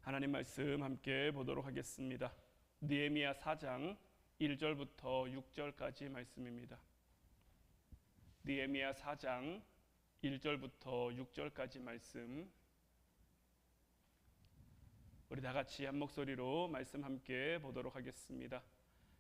하나님 말씀 함께 보도록 하겠습니다. 느헤미야 4장 1절부터 6절까지 말씀입니다. 느헤미야 4장 1절부터 6절까지 말씀, 우리 다 같이 한 목소리로 말씀 함께 보도록 하겠습니다.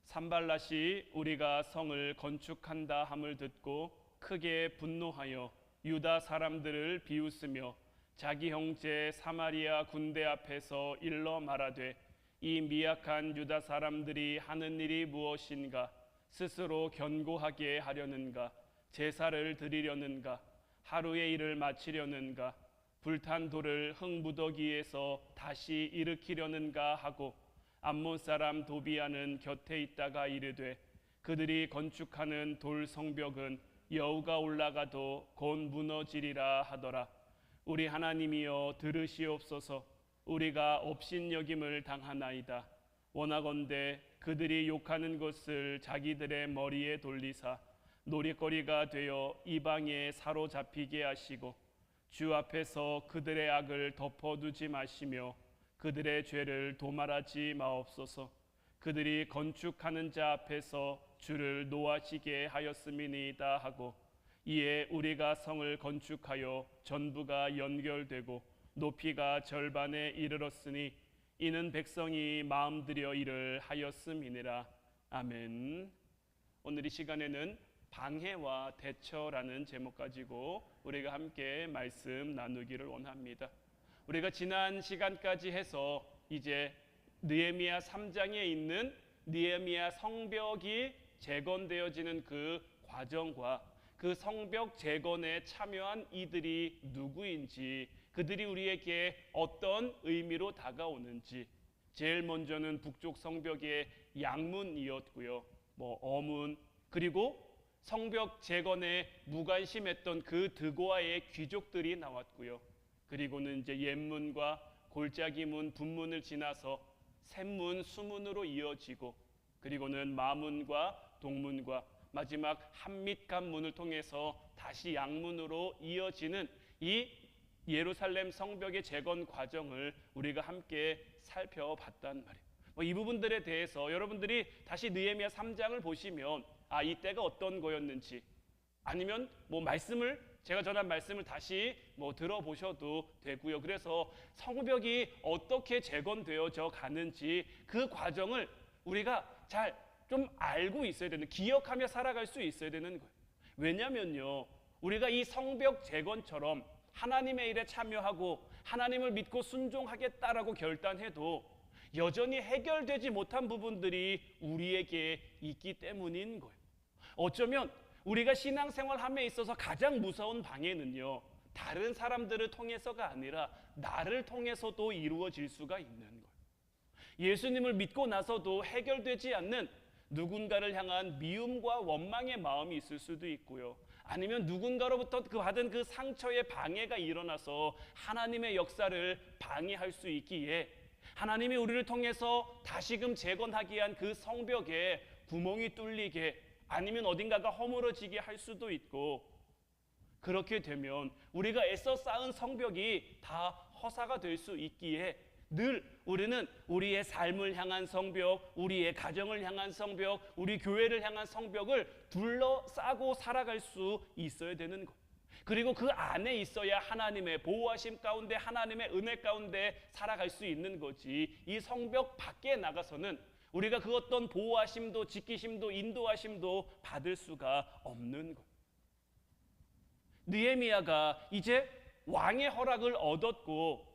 산발랏이 우리가 성을 건축한다 함을 듣고 크게 분노하여 유다 사람들을 비웃으며 자기 형제 사마리아 군대 앞에서 일러 말하되, 이 미약한 유다 사람들이 하는 일이 무엇인가? 스스로 견고하게 하려는가? 제사를 드리려는가? 하루의 일을 마치려는가? 불탄 돌을 흙무더기에서 다시 일으키려는가 하고, 암몬 사람 도비아는 곁에 있다가 이르되, 그들이 건축하는 돌 성벽은 여우가 올라가도 곧 무너지리라 하더라. 우리 하나님이여 들으시옵소서. 우리가 업신여김을 당하나이다. 원하건대 그들이 욕하는 것을 자기들의 머리에 돌리사 놀이거리가 되어 이방에 사로잡히게 하시고, 주 앞에서 그들의 악을 덮어두지 마시며 그들의 죄를 도말하지 마옵소서. 그들이 건축하는 자 앞에서 주를 노하시게 하였음이니이다 하고, 이에 우리가 성을 건축하여 전부가 연결되고 높이가 절반에 이르렀으니 이는 백성이 마음들여 일을 하였음이니라. 아멘. 오늘 이 시간에는 방해와 대처라는 제목 가지고 우리가 함께 말씀 나누기를 원합니다. 우리가 지난 시간까지 해서 이제 느헤미야 3장에 있는 느헤미야 성벽이 재건되어지는 그 과정과 그 성벽 재건에 참여한 이들이 누구인지, 그들이 우리에게 어떤 의미로 다가오는지, 제일 먼저는 북쪽 성벽의 양문이었고요, 어문, 그리고 성벽 재건에 무관심했던 그 드고아의 귀족들이 나왔고요, 그리고는 이제 옛문과 골짜기문, 분문을 지나서 샘문, 수문으로 이어지고, 그리고는 마문과 동문과 마지막 한밑간 문을 통해서 다시 양문으로 이어지는 이 예루살렘 성벽의 재건 과정을 우리가 함께 살펴봤단 말이에요. 이 부분들에 대해서 여러분들이 다시 느헤미야 3장을 보시면 이때가 어떤 거였는지, 아니면 제가 전한 말씀을 다시 들어보셔도 되고요. 그래서 성벽이 어떻게 재건되어져 가는지 그 과정을 우리가 잘 좀 알고 있어야 되는, 기억하며 살아갈 수 있어야 되는 거예요. 왜냐면요, 우리가 이 성벽 재건처럼 하나님의 일에 참여하고 하나님을 믿고 순종하겠다라고 결단해도 여전히 해결되지 못한 부분들이 우리에게 있기 때문인 거예요. 어쩌면 우리가 신앙생활함에 있어서 가장 무서운 방해는요, 다른 사람들을 통해서가 아니라 나를 통해서도 이루어질 수가 있는 거예요. 예수님을 믿고 나서도 해결되지 않는 누군가를 향한 미움과 원망의 마음이 있을 수도 있고요, 아니면 누군가로부터 받은 그 상처의 방해가 일어나서 하나님의 역사를 방해할 수 있기에 하나님이 우리를 통해서 다시금 재건하기 위한 그 성벽에 구멍이 뚫리게, 아니면 어딘가가 허물어지게 할 수도 있고, 그렇게 되면 우리가 애써 쌓은 성벽이 다 허사가 될 수 있기에 늘 우리는 우리의 삶을 향한 성벽, 우리의 가정을 향한 성벽, 우리 교회를 향한 성벽을 둘러싸고 살아갈 수 있어야 되는 것. 그리고 그 안에 있어야 하나님의 보호하심 가운데, 하나님의 은혜 가운데 살아갈 수 있는 거지, 이 성벽 밖에 나가서는 우리가 그 어떤 보호하심도 지키심도 인도하심도 받을 수가 없는 것. 느헤미야가 이제 왕의 허락을 얻었고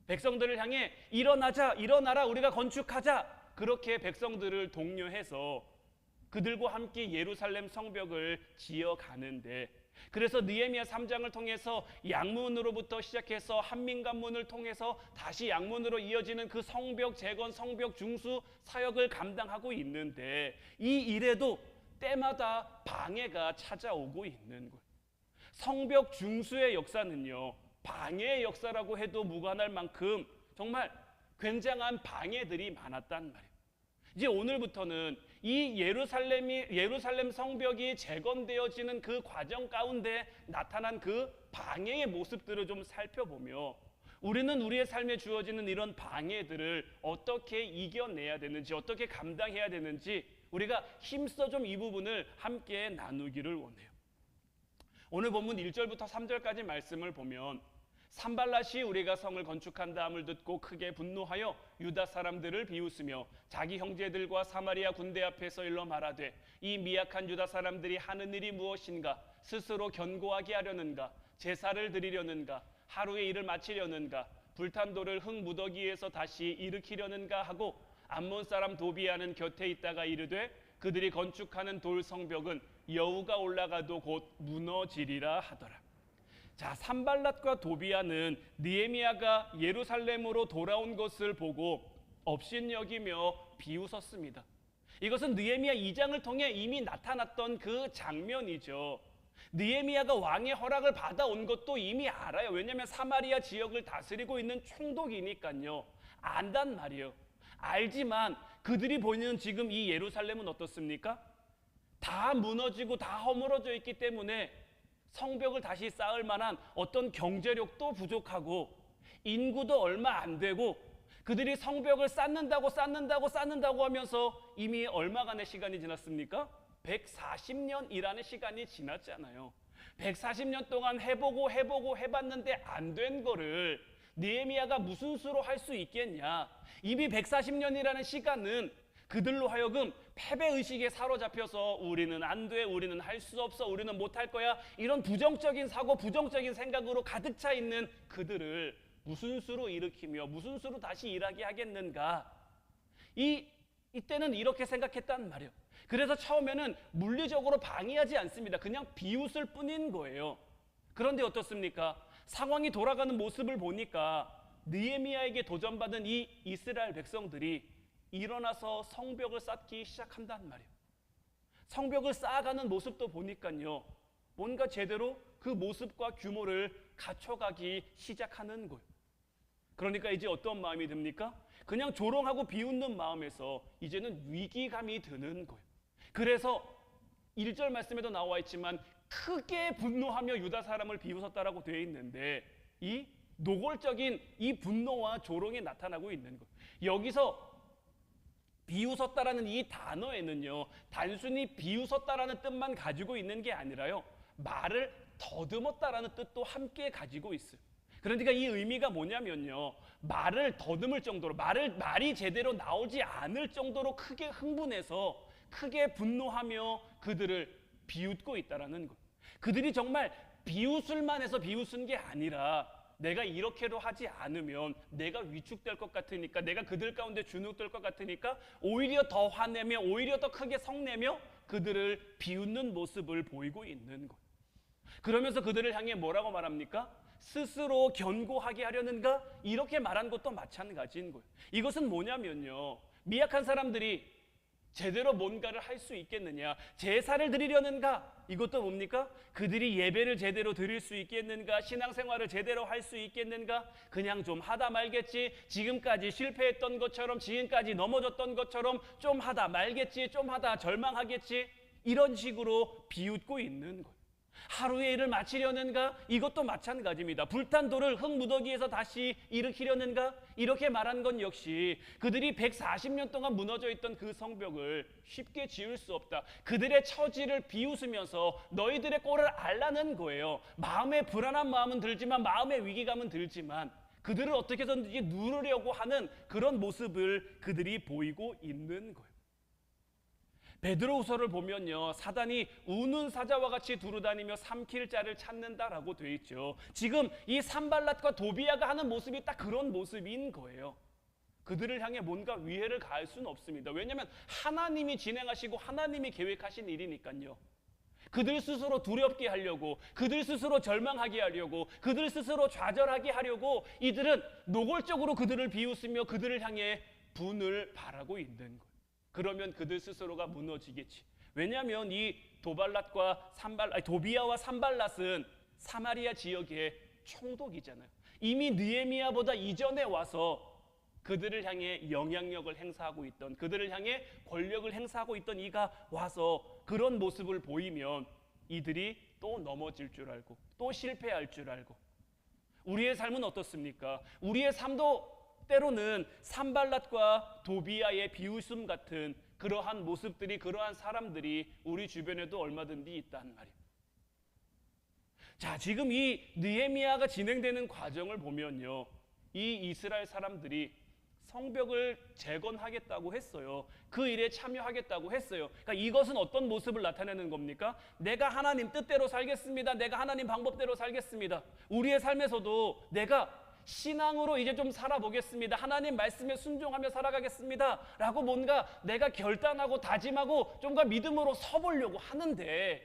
백성들을 향해 일어나라, 우리가 건축하자, 그렇게 백성들을 독려해서 그들과 함께 예루살렘 성벽을 지어가는데, 그래서 느헤미야 3장을 통해서 양문으로부터 시작해서 한민관문을 통해서 다시 양문으로 이어지는 그 성벽 재건, 성벽 중수 사역을 감당하고 있는데, 이 일에도 때마다 방해가 찾아오고 있는 거예요. 성벽 중수의 역사는요, 방해의 역사라고 해도 무관할 만큼 정말 굉장한 방해들이 많았단 말이에요. 이제 오늘부터는 이 예루살렘 성벽이 재건되어지는 그 과정 가운데 나타난 그 방해의 모습들을 좀 살펴보며 우리는 우리의 삶에 주어지는 이런 방해들을 어떻게 이겨내야 되는지, 어떻게 감당해야 되는지 우리가 힘써 좀 이 부분을 함께 나누기를 원해요. 오늘 본문 1절부터 3절까지 말씀을 보면 산발랏이 우리가 성을 건축한다 함을 듣고 크게 분노하여 유다 사람들을 비웃으며 자기 형제들과 사마리아 군대 앞에서 일러 말하되 이 미약한 유다 사람들이 하는 일이 무엇인가? 스스로 견고하게 하려는가? 제사를 드리려는가? 하루의 일을 마치려는가? 불탄 돌을 흙 무더기에서 다시 일으키려는가 하고 암몬 사람 도비아는 곁에 있다가 이르되 그들이 건축하는 돌 성벽은 여우가 올라가도 곧 무너지리라 하더라. 자, 산발랏과 도비아는 느헤미야가 예루살렘으로 돌아온 것을 보고 업신여기며 비웃었습니다. 이것은 느헤미야 2장을 통해 이미 나타났던 그 장면이죠. 느헤미야가 왕의 허락을 받아온 것도 이미 알아요. 왜냐하면 사마리아 지역을 다스리고 있는 총독이니까요. 안단 말이에요. 알지만 그들이 보이는 지금 이 예루살렘은 어떻습니까? 다 무너지고 다 허물어져 있기 때문에 성벽을 다시 쌓을 만한 어떤 경제력도 부족하고 인구도 얼마 안 되고 그들이 성벽을 쌓는다고 하면서 이미 얼마간의 시간이 지났습니까? 140년이라는 시간이 지났잖아요. 140년 동안 해봤는데 안 된 거를 느헤미야가 무슨 수로 할 수 있겠냐. 이미 140년이라는 시간은 그들로 하여금 패배의식에 사로잡혀서 우리는 안 돼, 우리는 할 수 없어, 우리는 못할 거야, 이런 부정적인 사고, 부정적인 생각으로 가득 차 있는 그들을 무슨 수로 일으키며 무슨 수로 다시 일하게 하겠는가. 이때는 이렇게 생각했단 말이에요. 그래서 처음에는 물리적으로 방해하지 않습니다. 그냥 비웃을 뿐인 거예요. 그런데 어떻습니까? 상황이 돌아가는 모습을 보니까 느헤미야에게 도전받은 이 이스라엘 백성들이 일어나서 성벽을 쌓기 시작한단 말이에요. 성벽을 쌓아가는 모습도 보니까요, 뭔가 제대로 그 모습과 규모를 갖춰가기 시작하는 거예요. 그러니까 이제 어떤 마음이 듭니까? 그냥 조롱하고 비웃는 마음에서 이제는 위기감이 드는 거예요. 그래서 1절 말씀에도 나와 있지만 크게 분노하며 유다 사람을 비웃었다라고 되어 있는데 이 노골적인 이 분노와 조롱이 나타나고 있는 거예요. 여기서 비웃었다라는 이 단어에는요, 단순히 비웃었다라는 뜻만 가지고 있는 게 아니라요, 말을 더듬었다라는 뜻도 함께 가지고 있어요. 그러니까 이 의미가 뭐냐면요, 말을 더듬을 정도로 말이 제대로 나오지 않을 정도로 크게 흥분해서 크게 분노하며 그들을 비웃고 있다라는 것. 그들이 정말 비웃을만 해서 비웃은 게 아니라 내가 이렇게도 하지 않으면 내가 위축될 것 같으니까, 내가 그들 가운데 주눅들 것 같으니까 오히려 더 화내며 오히려 더 크게 성내며 그들을 비웃는 모습을 보이고 있는 거예요. 그러면서 그들을 향해 뭐라고 말합니까? 스스로 견고하게 하려는가? 이렇게 말한 것도 마찬가지인 거예요. 이것은 뭐냐면요, 미약한 사람들이 제대로 뭔가를 할 수 있겠느냐, 제사를 드리려는가? 이것도 뭡니까? 그들이 예배를 제대로 드릴 수 있겠는가? 신앙생활을 제대로 할 수 있겠는가? 그냥 좀 하다 말겠지, 지금까지 실패했던 것처럼, 지금까지 넘어졌던 것처럼 좀 하다 말겠지, 좀 하다 절망하겠지, 이런 식으로 비웃고 있는 거예요. 하루의 일을 마치려는가? 이것도 마찬가지입니다. 불탄 돌을 흙 무더기에서 다시 일으키려는가? 이렇게 말한 건 역시 그들이 140년 동안 무너져 있던 그 성벽을 쉽게 지을 수 없다. 그들의 처지를 비웃으면서 너희들의 꼴을 알라는 거예요. 마음에 불안한 마음은 들지만, 마음의 위기감은 들지만 그들을 어떻게 해서든지 누르려고 하는 그런 모습을 그들이 보이고 있는 거예요. 베드로후서를 보면요, 사단이 우는 사자와 같이 두루다니며 삼킬 자를 찾는다라고 되어 있죠. 지금 이 산발랏과 도비아가 하는 모습이 딱 그런 모습인 거예요. 그들을 향해 뭔가 위해를 가할 수는 없습니다. 왜냐하면 하나님이 진행하시고 하나님이 계획하신 일이니까요. 그들 스스로 두렵게 하려고, 그들 스스로 절망하게 하려고, 그들 스스로 좌절하게 하려고 이들은 노골적으로 그들을 비웃으며 그들을 향해 분을 바라고 있는 거예요. 그러면 그들 스스로가 무너지겠지. 왜냐하면 이 도비아와 산발랏은 사마리아 지역의 총독이잖아요. 이미 느헤미야보다 이전에 와서 그들을 향해 영향력을 행사하고 있던, 그들을 향해 권력을 행사하고 있던 이가 와서 그런 모습을 보이면 이들이 또 넘어질 줄 알고 또 실패할 줄 알고 우리의 삶은 어떻습니까? 우리의 삶도 때로는 산발랏과 도비아의 비웃음 같은 그러한 모습들이, 그러한 사람들이 우리 주변에도 얼마든지 있단 말이에요. 자, 지금 이 느헤미야가 진행되는 과정을 보면요, 이 이스라엘 사람들이 성벽을 재건하겠다고 했어요. 그 일에 참여하겠다고 했어요. 그러니까 이것은 어떤 모습을 나타내는 겁니까? 내가 하나님 뜻대로 살겠습니다. 내가 하나님 방법대로 살겠습니다. 우리의 삶에서도 내가 신앙으로 이제 좀 살아보겠습니다. 하나님 말씀에 순종하며 살아가겠습니다 라고 뭔가 내가 결단하고 다짐하고 좀더 믿음으로 서보려고 하는데,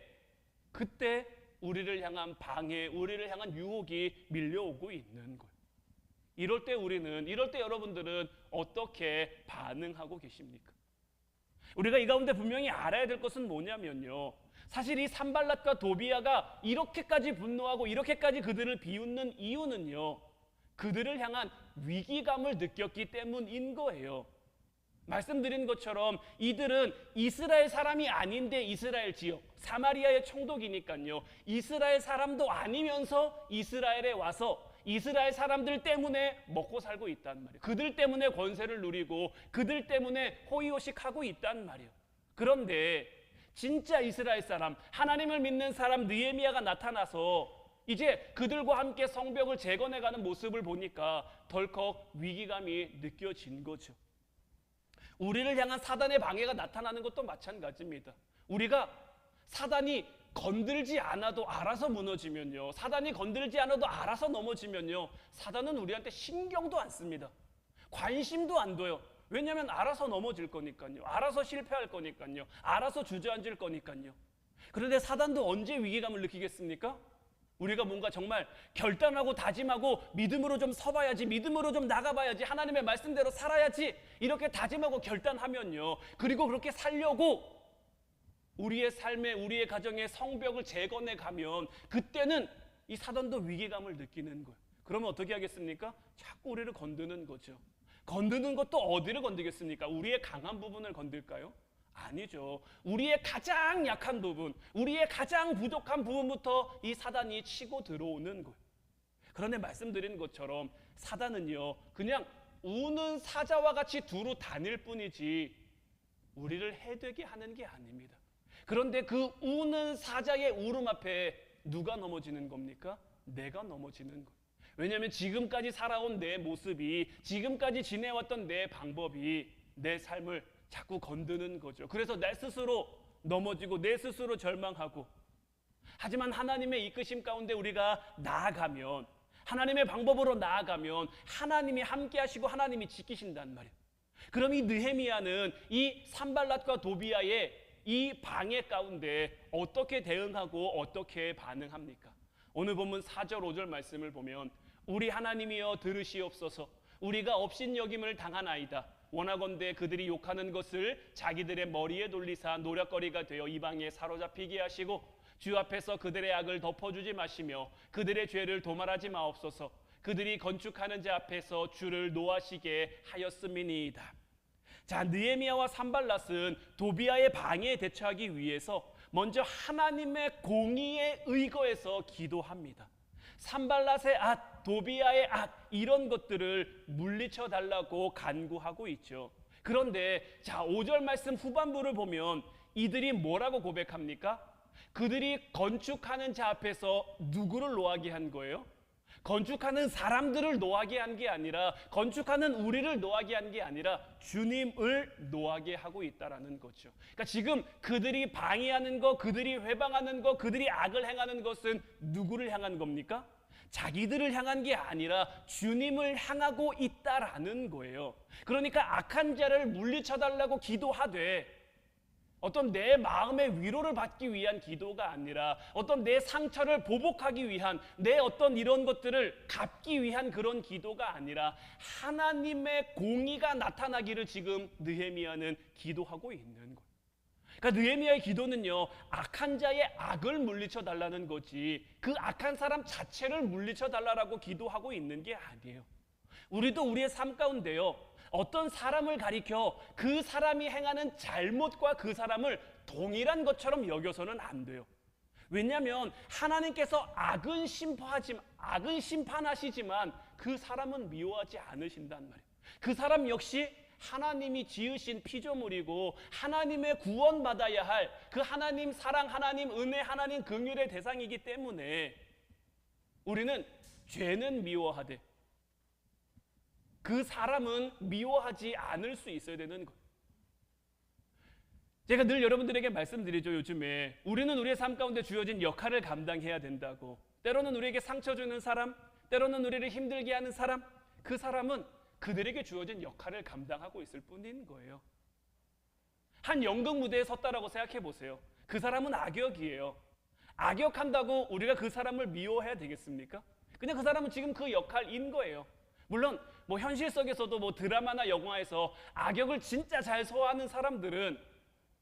그때 우리를 향한 방해, 우리를 향한 유혹이 밀려오고 있는 거예요. 이럴 때 여러분들은 어떻게 반응하고 계십니까? 우리가 이 가운데 분명히 알아야 될 것은 뭐냐면요, 사실 이 산발랏과 도비아가 이렇게까지 분노하고 이렇게까지 그들을 비웃는 이유는요, 그들을 향한 위기감을 느꼈기 때문인 거예요. 말씀드린 것처럼 이들은 이스라엘 사람이 아닌데 이스라엘 지역, 사마리아의 총독이니까요, 이스라엘 사람도 아니면서 이스라엘에 와서 이스라엘 사람들 때문에 먹고 살고 있단 말이에요. 그들 때문에 권세를 누리고 그들 때문에 호의호식하고 있단 말이에요. 그런데 진짜 이스라엘 사람, 하나님을 믿는 사람 느헤미야가 나타나서 이제 그들과 함께 성벽을 재건해가는 모습을 보니까 덜컥 위기감이 느껴진 거죠. 우리를 향한 사단의 방해가 나타나는 것도 마찬가지입니다. 우리가 사단이 건들지 않아도 알아서 무너지면요, 사단이 건들지 않아도 알아서 넘어지면요, 사단은 우리한테 신경도 안 씁니다. 관심도 안 둬요. 왜냐하면 알아서 넘어질 거니까요, 알아서 실패할 거니까요, 알아서 주저앉을 거니까요. 그런데 사단도 언제 위기감을 느끼겠습니까? 우리가 뭔가 정말 결단하고 다짐하고 믿음으로 좀 서봐야지, 믿음으로 좀 나가봐야지, 하나님의 말씀대로 살아야지, 이렇게 다짐하고 결단하면요, 그리고 그렇게 살려고 우리의 삶에, 우리의 가정에 성벽을 재건해 가면 그때는 이 사단도 위기감을 느끼는 거예요. 그러면 어떻게 하겠습니까? 자꾸 우리를 건드는 거죠. 건드는 것도 어디를 건드겠습니까? 우리의 강한 부분을 건들까요? 아니죠. 우리의 가장 약한 부분, 우리의 가장 부족한 부분부터 이 사단이 치고 들어오는 거예요. 그런데 말씀드린 것처럼 사단은요, 그냥 우는 사자와 같이 두루 다닐 뿐이지 우리를 해되게 하는 게 아닙니다. 그런데 그 우는 사자의 울음 앞에 누가 넘어지는 겁니까? 내가 넘어지는 거예요. 왜냐하면 지금까지 살아온 내 모습이, 지금까지 지내왔던 내 방법이 내 삶을 자꾸 건드는 거죠. 그래서 내 스스로 넘어지고 내 스스로 절망하고, 하지만 하나님의 이끄심 가운데 우리가 나아가면, 하나님의 방법으로 나아가면 하나님이 함께 하시고 하나님이 지키신단 말이에요. 그럼 이 느헤미야는 이 산발랏과 도비아의 이 방해 가운데 어떻게 대응하고 어떻게 반응합니까? 오늘 본문 4절 5절 말씀을 보면, 우리 하나님이여 들으시옵소서, 우리가 업신여김을 당하나이다. 원하건대 그들이 욕하는 것을 자기들의 머리에 돌리사 노략거리가 되어 이방에 사로잡히게 하시고 주 앞에서 그들의 악을 덮어주지 마시며 그들의 죄를 도말하지 마옵소서. 그들이 건축하는 자 앞에서 주를 노하시게 하였음이니이다. 자, 느헤미야와 산발랏은 도비아의 방해에 대처하기 위해서 먼저 하나님의 공의에 의거해서 기도합니다. 산발랏의 악, 도비아의 악, 이런 것들을 물리쳐 달라고 간구하고 있죠. 그런데 자, 5절 말씀 후반부를 보면 이들이 뭐라고 고백합니까? 그들이 건축하는 자 앞에서 누구를 노하게 한 거예요? 건축하는 사람들을 노하게 한 게 아니라, 건축하는 우리를 노하게 한 게 아니라 주님을 노하게 하고 있다라는 거죠. 그러니까 지금 그들이 방해하는 것, 그들이 회방하는 것, 그들이 악을 행하는 것은 누구를 향한 겁니까? 자기들을 향한 게 아니라 주님을 향하고 있다라는 거예요. 그러니까 악한 자를 물리쳐달라고 기도하되 어떤 내 마음의 위로를 받기 위한 기도가 아니라, 어떤 내 상처를 보복하기 위한, 내 어떤 이런 것들을 갚기 위한 그런 기도가 아니라 하나님의 공의가 나타나기를 지금 느헤미야는 기도하고 있는 거예요. 그러니까 느헤미야의 기도는요, 악한 자의 악을 물리쳐 달라는 거지 그 악한 사람 자체를 물리쳐 달라고 기도하고 있는 게 아니에요. 우리도 우리의 삶 가운데요, 어떤 사람을 가리켜 그 사람이 행하는 잘못과 그 사람을 동일한 것처럼 여겨서는 안 돼요. 왜냐하면 하나님께서 악은 심판하시지만 그 사람은 미워하지 않으신단 말이에요. 그 사람 역시 하나님이 지으신 피조물이고 하나님의 구원받아야 할 그 하나님 사랑, 하나님 은혜, 하나님 긍휼의 대상이기 때문에 우리는 죄는 미워하되 그 사람은 미워하지 않을 수 있어야 되는 거예요. 제가 늘 여러분들에게 말씀드리죠. 요즘에 우리는 우리의 삶 가운데 주어진 역할을 감당해야 된다고. 때로는 우리에게 상처 주는 사람, 때로는 우리를 힘들게 하는 사람, 그 사람은 그들에게 주어진 역할을 감당하고 있을 뿐인 거예요. 한 연극 무대에 섰다라고 생각해 보세요. 그 사람은 악역이에요. 악역한다고 우리가 그 사람을 미워해야 되겠습니까? 그냥 그 사람은 지금 그 역할인 거예요. 물론 뭐 현실 속에서도 뭐 드라마나 영화에서 악역을 진짜 잘 소화하는 사람들은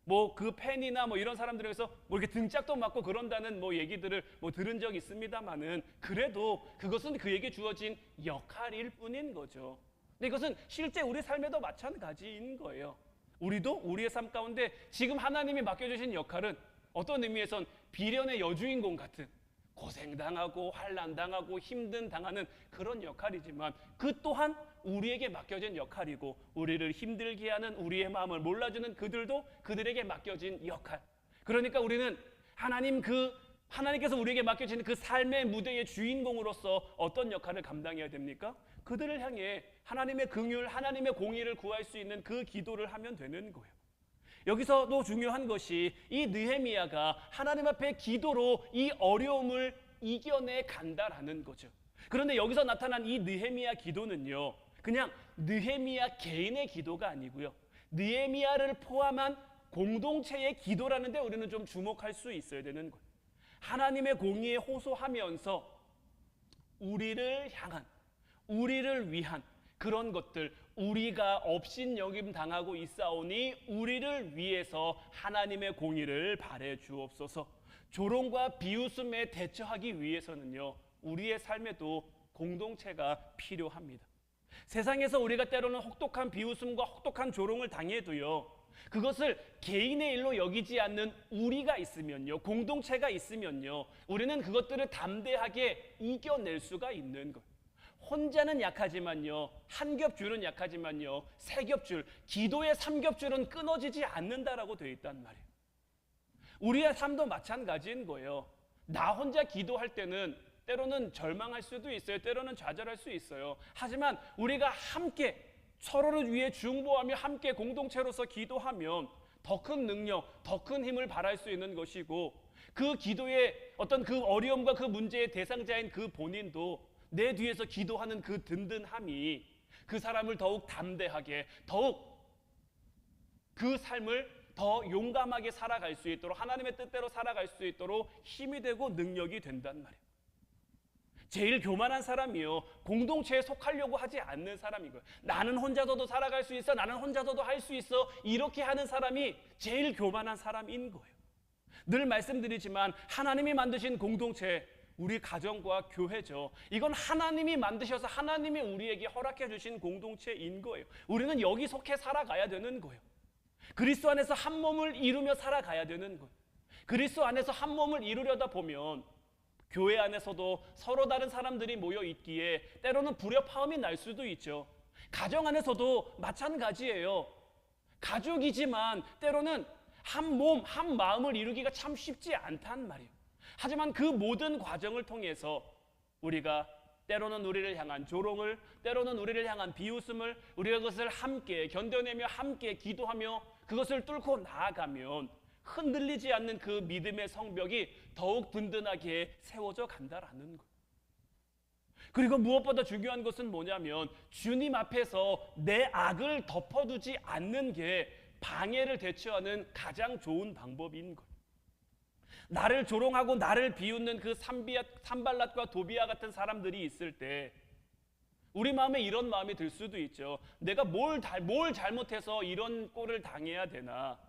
뭐 그 팬이나 뭐 이런 사람들에게서 뭐 이렇게 등짝도 맞고 그런다는 뭐 얘기들을 뭐 들은 적이 있습니다만은 그래도 그것은 그에게 주어진 역할일 뿐인 거죠. 근데 이것은 실제 우리 삶에도 마찬가지인 거예요. 우리도 우리의 삶 가운데 지금 하나님이 맡겨주신 역할은 어떤 의미에선 비련의 여주인공 같은 고생당하고 환난당하고 힘든 당하는 그런 역할이지만 그 또한 우리에게 맡겨진 역할이고 우리를 힘들게 하는 우리의 마음을 몰라주는 그들도 그들에게 맡겨진 역할. 그러니까 우리는 하나님께서 우리에게 맡겨진 그 삶의 무대의 주인공으로서 어떤 역할을 감당해야 됩니까? 그들을 향해 하나님의 긍휼, 하나님의 공의를 구할 수 있는 그 기도를 하면 되는 거예요. 여기서도 중요한 것이 이 느헤미야가 하나님 앞에 기도로 이 어려움을 이겨내 간다라는 거죠. 그런데 여기서 나타난 이 느헤미야 기도는요, 그냥 느헤미야 개인의 기도가 아니고요, 느헤미야를 포함한 공동체의 기도라는 데 우리는 좀 주목할 수 있어야 되는 거예요. 하나님의 공의에 호소하면서 우리를 향한, 우리를 위한 그런 것들, 우리가 업신여김 당하고 있사오니 우리를 위해서 하나님의 공의를 바래 주옵소서. 조롱과 비웃음에 대처하기 위해서는요, 우리의 삶에도 공동체가 필요합니다. 세상에서 우리가 때로는 혹독한 비웃음과 혹독한 조롱을 당해도요, 그것을 개인의 일로 여기지 않는 우리가 있으면요, 공동체가 있으면요, 우리는 그것들을 담대하게 이겨낼 수가 있는 거예요. 혼자는 약하지만요, 한 겹줄은 약하지만요, 세 겹줄, 기도의 3겹줄은 끊어지지 않는다라고 되어 있단 말이에요. 우리의 삶도 마찬가지인 거예요. 나 혼자 기도할 때는 때로는 절망할 수도 있어요. 때로는 좌절할 수 있어요. 하지만 우리가 함께 서로를 위해 중보하며 함께 공동체로서 기도하면 더 큰 능력, 더 큰 힘을 발할 수 있는 것이고, 그 기도의 어떤 그 어려움과 그 문제의 대상자인 그 본인도 내 뒤에서 기도하는 그 든든함이 그 사람을 더욱 담대하게, 더욱 그 삶을 더 용감하게 살아갈 수 있도록, 하나님의 뜻대로 살아갈 수 있도록 힘이 되고 능력이 된단 말이에요. 제일 교만한 사람이요, 공동체에 속하려고 하지 않는 사람인 거예요. 나는 혼자서도 살아갈 수 있어, 나는 혼자서도 할 수 있어, 이렇게 하는 사람이 제일 교만한 사람인 거예요. 늘 말씀드리지만 하나님이 만드신 공동체, 우리 가정과 교회죠. 이건 하나님이 만드셔서 하나님이 우리에게 허락해 주신 공동체인 거예요. 우리는 여기 속해 살아가야 되는 거예요. 그리스도 안에서 한 몸을 이루며 살아가야 되는 거예요. 그리스도 안에서 한 몸을 이루려다 보면 교회 안에서도 서로 다른 사람들이 모여 있기에 때로는 불협화음이 날 수도 있죠. 가정 안에서도 마찬가지예요. 가족이지만 때로는 한 몸, 한 마음을 이루기가 참 쉽지 않단 말이에요. 하지만 그 모든 과정을 통해서 우리가 때로는 우리를 향한 조롱을, 때로는 우리를 향한 비웃음을, 우리가 그것을 함께 견뎌내며 함께 기도하며 그것을 뚫고 나아가면 흔들리지 않는 그 믿음의 성벽이 더욱 든든하게 세워져 간다라는 것. 그리고 무엇보다 중요한 것은 뭐냐면 주님 앞에서 내 악을 덮어두지 않는 게 방해를 대처하는 가장 좋은 방법인 것. 나를 조롱하고 나를 비웃는 그 산발랏과 도비아 같은 사람들이 있을 때 우리 마음에 이런 마음이 들 수도 있죠. 내가 뭘 잘못해서 이런 꼴을 당해야 되나?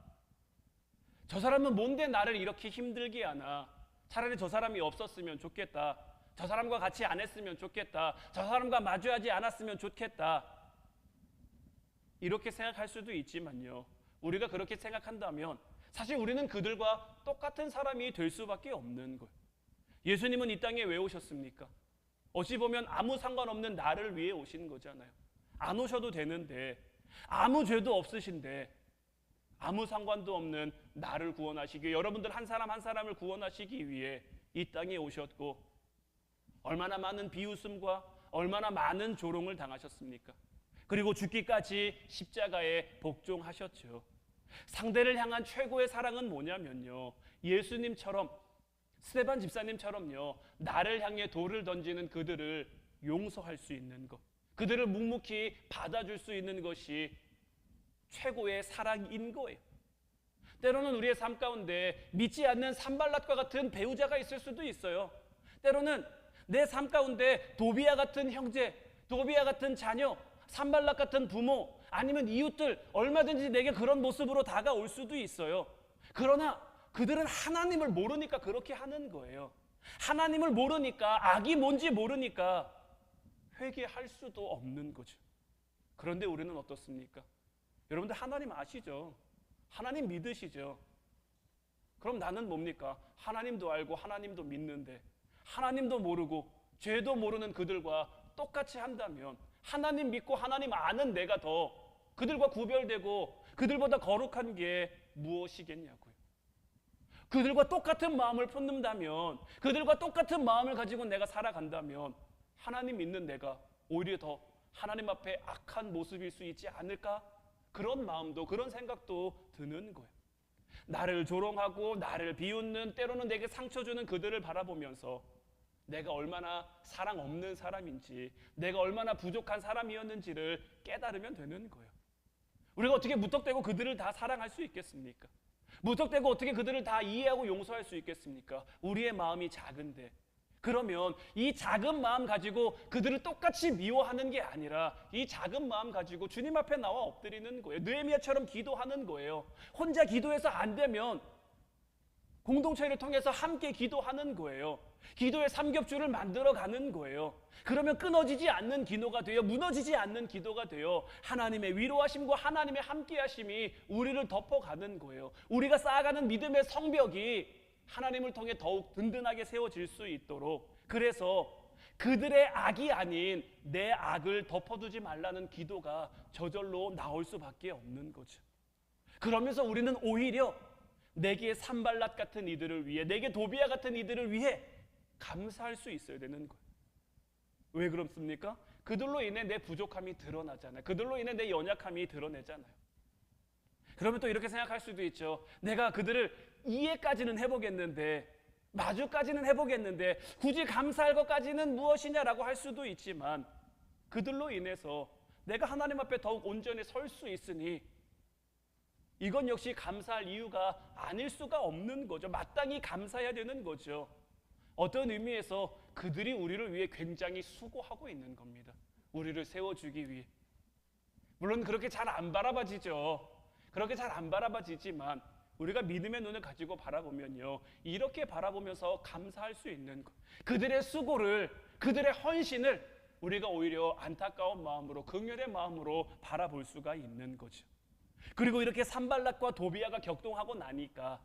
저 사람은 뭔데 나를 이렇게 힘들게 하나? 차라리 저 사람이 없었으면 좋겠다. 저 사람과 같이 안 했으면 좋겠다. 저 사람과 마주하지 않았으면 좋겠다. 이렇게 생각할 수도 있지만요, 우리가 그렇게 생각한다면 사실 우리는 그들과 똑같은 사람이 될 수밖에 없는 거예요. 예수님은 이 땅에 왜 오셨습니까? 어찌 보면 아무 상관없는 나를 위해 오신 거잖아요. 안 오셔도 되는데, 아무 죄도 없으신데, 아무 상관도 없는 나를 구원하시기 위해, 여러분들 한 사람 한 사람을 구원하시기 위해 이 땅에 오셨고, 얼마나 많은 비웃음과 얼마나 많은 조롱을 당하셨습니까? 그리고 죽기까지 십자가에 복종하셨죠. 상대를 향한 최고의 사랑은 뭐냐면요, 예수님처럼, 스데반 집사님처럼요, 나를 향해 돌을 던지는 그들을 용서할 수 있는 것, 그들을 묵묵히 받아줄 수 있는 것이 최고의 사랑인 거예요. 때로는 우리의 삶 가운데 믿지 않는 산발랏과 같은 배우자가 있을 수도 있어요. 때로는 내 삶 가운데 도비아 같은 형제, 도비아 같은 자녀, 산발랏 같은 부모, 아니면 이웃들, 얼마든지 내게 그런 모습으로 다가올 수도 있어요. 그러나 그들은 하나님을 모르니까 그렇게 하는 거예요. 하나님을 모르니까, 악이 뭔지 모르니까 회개할 수도 없는 거죠. 그런데 우리는 어떻습니까? 여러분들 하나님 아시죠? 하나님 믿으시죠? 그럼 나는 뭡니까? 하나님도 알고 하나님도 믿는데 하나님도 모르고 죄도 모르는 그들과 똑같이 한다면, 하나님 믿고 하나님 아는 내가 더 그들과 구별되고 그들보다 거룩한 게 무엇이겠냐고요. 그들과 똑같은 마음을 품는다면, 그들과 똑같은 마음을 가지고 내가 살아간다면 하나님 믿는 내가 오히려 더 하나님 앞에 악한 모습일 수 있지 않을까? 그런 마음도, 그런 생각도 드는 거예요. 나를 조롱하고 나를 비웃는, 때로는 내게 상처 주는 그들을 바라보면서 내가 얼마나 사랑 없는 사람인지, 내가 얼마나 부족한 사람이었는지를 깨달으면 되는 거예요. 우리가 어떻게 무턱대고 그들을 다 사랑할 수 있겠습니까? 무턱대고 어떻게 그들을 다 이해하고 용서할 수 있겠습니까? 우리의 마음이 작은데. 그러면 이 작은 마음 가지고 그들을 똑같이 미워하는 게 아니라 이 작은 마음 가지고 주님 앞에 나와 엎드리는 거예요. 느헤미야처럼 기도하는 거예요. 혼자 기도해서 안 되면 공동체를 통해서 함께 기도하는 거예요. 기도의 삼겹줄을 만들어 가는 거예요. 그러면 끊어지지 않는 기도가 되어, 무너지지 않는 기도가 되어 하나님의 위로하심과 하나님의 함께하심이 우리를 덮어가는 거예요. 우리가 쌓아가는 믿음의 성벽이 하나님을 통해 더욱 든든하게 세워질 수 있도록, 그래서 그들의 악이 아닌 내 악을 덮어두지 말라는 기도가 저절로 나올 수밖에 없는 거죠. 그러면서 우리는 오히려 내게 산발랏 같은 이들을 위해, 내게 도비아 같은 이들을 위해 감사할 수 있어야 되는 거예요. 왜 그렇습니까? 그들로 인해 내 부족함이 드러나잖아요. 그들로 인해 내 연약함이 드러내잖아요. 그러면 또 이렇게 생각할 수도 있죠. 내가 그들을 이해까지는 해보겠는데, 마주까지는 해보겠는데 굳이 감사할 것까지는 무엇이냐라고 할 수도 있지만, 그들로 인해서 내가 하나님 앞에 더욱 온전히 설 수 있으니 이건 역시 감사할 이유가 아닐 수가 없는 거죠. 마땅히 감사해야 되는 거죠. 어떤 의미에서 그들이 우리를 위해 굉장히 수고하고 있는 겁니다. 우리를 세워주기 위해. 물론 그렇게 잘 안 바라봐지죠. 그렇게 잘 안 바라봐지지만 우리가 믿음의 눈을 가지고 바라보면요, 이렇게 바라보면서 감사할 수 있는 것, 그들의 수고를, 그들의 헌신을 우리가 오히려 안타까운 마음으로, 긍휼의 마음으로 바라볼 수가 있는 거죠. 그리고 이렇게 산발랏과 도비아가 격동하고 나니까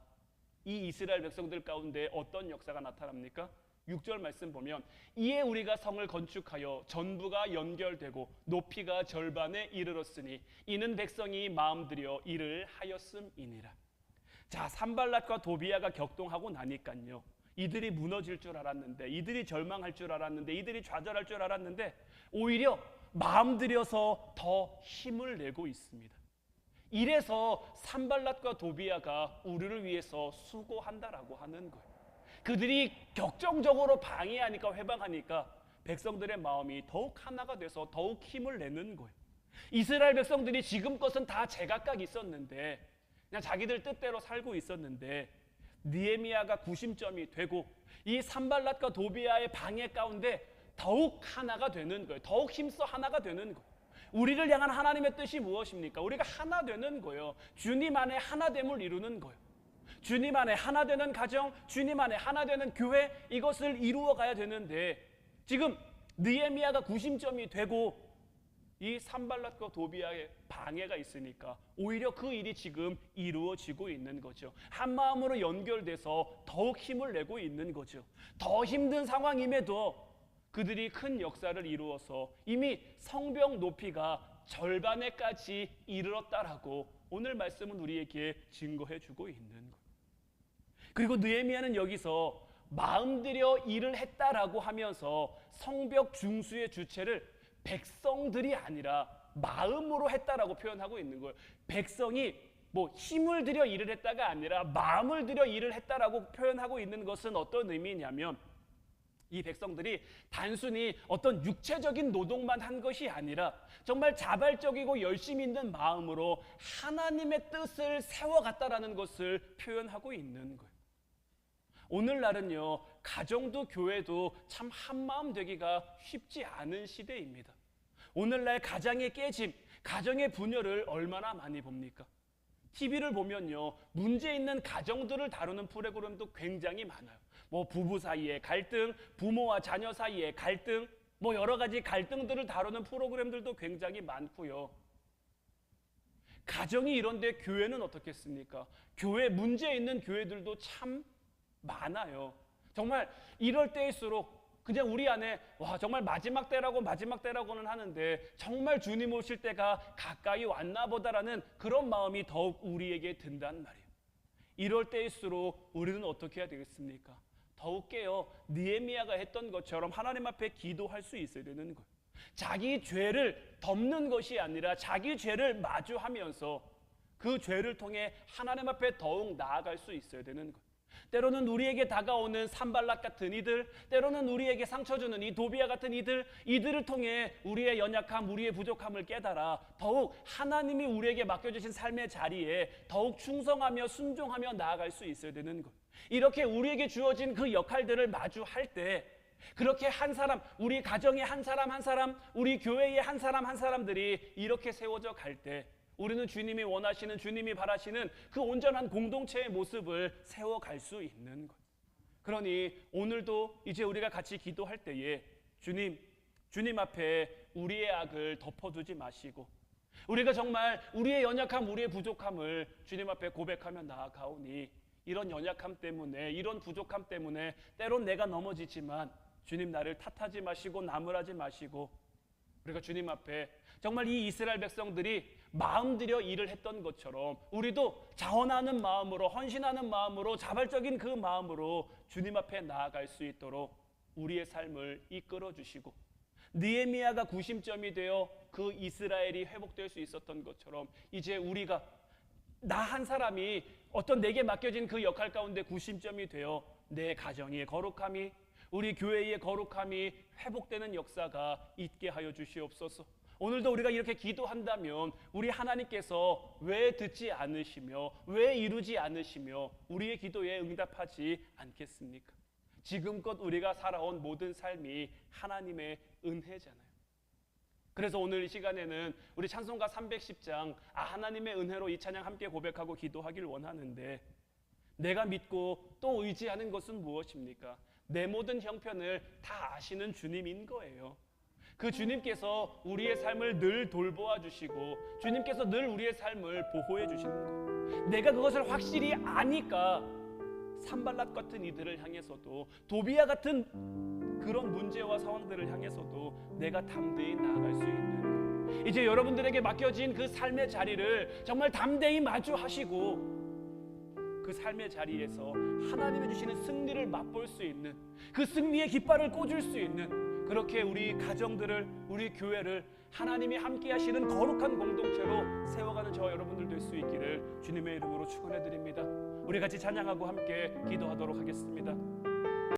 이 이스라엘 백성들 가운데 어떤 역사가 나타납니까? 6절 말씀 보면, 이에 우리가 성을 건축하여 전부가 연결되고 높이가 절반에 이르렀으니 이는 백성이 마음들여 일을 하였음이니라. 자, 산발랏과 도비아가 격동하고 나니까요, 이들이 무너질 줄 알았는데, 이들이 절망할 줄 알았는데, 이들이 좌절할 줄 알았는데 오히려 마음들여서 더 힘을 내고 있습니다. 이래서 산발랏과 도비아가 우리를 위해서 수고한다라고 하는 거예요. 그들이 격정적으로 방해하니까, 회방하니까 백성들의 마음이 더욱 하나가 돼서 더욱 힘을 내는 거예요. 이스라엘 백성들이 지금껏은 다 제각각 있었는데, 그냥 자기들 뜻대로 살고 있었는데, 느헤미야가 구심점이 되고 이 산발랏과 도비아의 방해 가운데 더욱 하나가 되는 거예요. 더욱 힘써 하나가 되는 거예요. 우리를 향한 하나님의 뜻이 무엇입니까? 우리가 하나 되는 거예요. 주님 안에 하나됨을 이루는 거예요. 주님 안에 하나 되는 가정, 주님 안에 하나 되는 교회, 이것을 이루어 가야 되는데, 지금 느헤미야가 구심점이 되고 이 산발랏과 도비아의 방해가 있으니까 오히려 그 일이 지금 이루어지고 있는 거죠. 한 마음으로 연결돼서 더욱 힘을 내고 있는 거죠. 더 힘든 상황임에도 그들이 큰 역사를 이루어서 이미 성벽 높이가 절반에까지 이르렀다라고 오늘 말씀은 우리에게 증거해 주고 있는 거예요. 그리고 느헤미야는 여기서 마음들여 일을 했다라고 하면서 성벽 중수의 주체를 백성들이 아니라 마음으로 했다라고 표현하고 있는 거예요. 백성이 힘을 들여 일을 했다가 아니라 마음을 들여 일을 했다라고 표현하고 있는 것은 어떤 의미냐면, 이 백성들이 단순히 어떤 육체적인 노동만 한 것이 아니라 정말 자발적이고 열심히 있는 마음으로 하나님의 뜻을 세워갔다라는 것을 표현하고 있는 거예요. 오늘날은요, 가정도 교회도 참 한마음 되기가 쉽지 않은 시대입니다. 오늘날 가정의 깨짐, 가정의 분열을 얼마나 많이 봅니까? TV를 보면요, 문제 있는 가정들을 다루는 프로그램도 굉장히 많아요. 부부 사이의 갈등, 부모와 자녀 사이의 갈등, 여러 가지 갈등들을 다루는 프로그램들도 굉장히 많고요. 가정이 이런데 교회는 어떻겠습니까? 교회 문제 있는 교회들도 참 많아요. 정말 이럴 때일수록 그냥 우리 안에 정말 마지막 때라고는 하는데 정말 주님 오실 때가 가까이 왔나 보다라는 그런 마음이 더욱 우리에게 든단 말이에요. 이럴 때일수록 우리는 어떻게 해야 되겠습니까? 더욱 깨어 느헤미야가 했던 것처럼 하나님 앞에 기도할 수 있어야 되는 거예요. 자기 죄를 덮는 것이 아니라 자기 죄를 마주하면서 그 죄를 통해 하나님 앞에 더욱 나아갈 수 있어야 되는 거예요. 때로는 우리에게 다가오는 산발랏 같은 이들, 때로는 우리에게 상처 주는 이 도비아 같은 이들을 통해 우리의 연약함, 우리의 부족함을 깨달아 더욱 하나님이 우리에게 맡겨주신 삶의 자리에 더욱 충성하며 순종하며 나아갈 수 있어야 되는 것. 이렇게 우리에게 주어진 그 역할들을 마주할 때, 그렇게 한 사람, 우리 가정의 한 사람, 우리 교회의 한 사람들이 이렇게 세워져 갈 때 우리는 주님이 원하시는, 주님이 바라시는 그 온전한 공동체의 모습을 세워갈 수 있는 것. 그러니 오늘도 이제 우리가 같이 기도할 때에 주님 앞에 우리의 악을 덮어두지 마시고, 우리가 정말 우리의 연약함, 우리의 부족함을 주님 앞에 고백하며 나아가오니, 이런 연약함 때문에, 이런 부족함 때문에 때론 내가 넘어지지만 주님 나를 탓하지 마시고 나무라지 마시고, 우리가 주님 앞에 정말 이 이스라엘 백성들이 마음 들여 일을 했던 것처럼 우리도 자원하는 마음으로, 헌신하는 마음으로, 자발적인 그 마음으로 주님 앞에 나아갈 수 있도록 우리의 삶을 이끌어 주시고, 느헤미야가 구심점이 되어 그 이스라엘이 회복될 수 있었던 것처럼 이제 우리가, 나 한 사람이 어떤 내게 맡겨진 그 역할 가운데 구심점이 되어 내 가정의 거룩함이, 우리 교회의 거룩함이 회복되는 역사가 있게 하여 주시옵소서. 오늘도 우리가 이렇게 기도한다면 우리 하나님께서 왜 듣지 않으시며 왜 이루지 않으시며 우리의 기도에 응답하지 않겠습니까? 지금껏 우리가 살아온 모든 삶이 하나님의 은혜잖아요. 그래서 오늘 이 시간에는 우리 찬송가 310장 하나님의 은혜로 이 찬양 함께 고백하고 기도하길 원하는데, 내가 믿고 또 의지하는 것은 무엇입니까? 내 모든 형편을 다 아시는 주님인 거예요. 그 주님께서 우리의 삶을 늘 돌보아 주시고 주님께서 늘 우리의 삶을 보호해 주시는 거예요. 내가 그것을 확실히 아니까 산발랏 같은 이들을 향해서도, 도비아 같은 그런 문제와 상황들을 향해서도 내가 담대히 나아갈 수 있는 거예요. 이제 여러분들에게 맡겨진 그 삶의 자리를 정말 담대히 마주하시고 그 삶의 자리에서 하나님이 주시는 승리를 맛볼 수 있는, 그 승리의 깃발을 꽂을 수 있는, 그렇게 우리 가정들을, 우리 교회를 하나님이 함께 하시는 거룩한 공동체로 세워가는 저와 여러분들 될 수 있기를 주님의 이름으로 축원해 드립니다. 우리 같이 찬양하고 함께 기도하도록 하겠습니다.